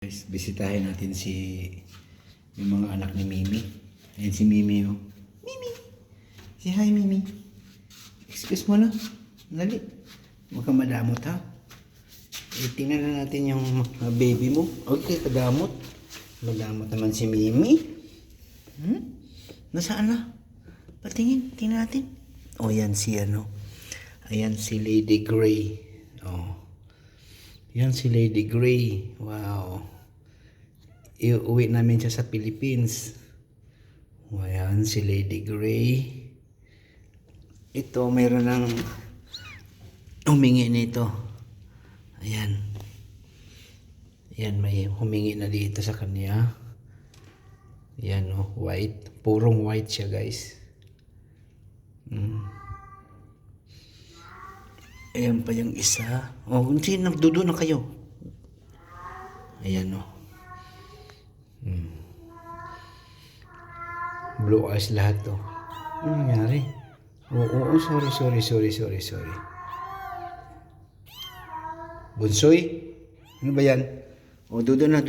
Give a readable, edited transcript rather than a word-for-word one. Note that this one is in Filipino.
Guys, bisitahin natin yung mga anak ni Mimi. Ayan si Mimi, oh. Mimi! Say hi, Mimi. Excuse mo na. Dali. Huwag kang madamot, ha? Tingnan na natin yung baby mo. Okay, kadamot. Madamot naman si Mimi. Nasaan na? Patingin, tingnan natin. Oh, yan si ano. Ayan si Lady Grey. Oh. Yan si Lady Grey. Wow. Iuwi namin siya sa Philippines. Ayan si Lady Grey. Ito, mayroon ng humingi nito. Ayan. Ayan, may humingi na dito sa kanya. Ayan, oh, white. Purong white siya, guys. Ayan pa yung isa. Oh, hindi, nagdudo na kayo. Ayan, oh. Blue eyes lahat, oh. Ano nangyari? Oo, sorry. Bunsoy? Ano ba yan? Oh, dudo na.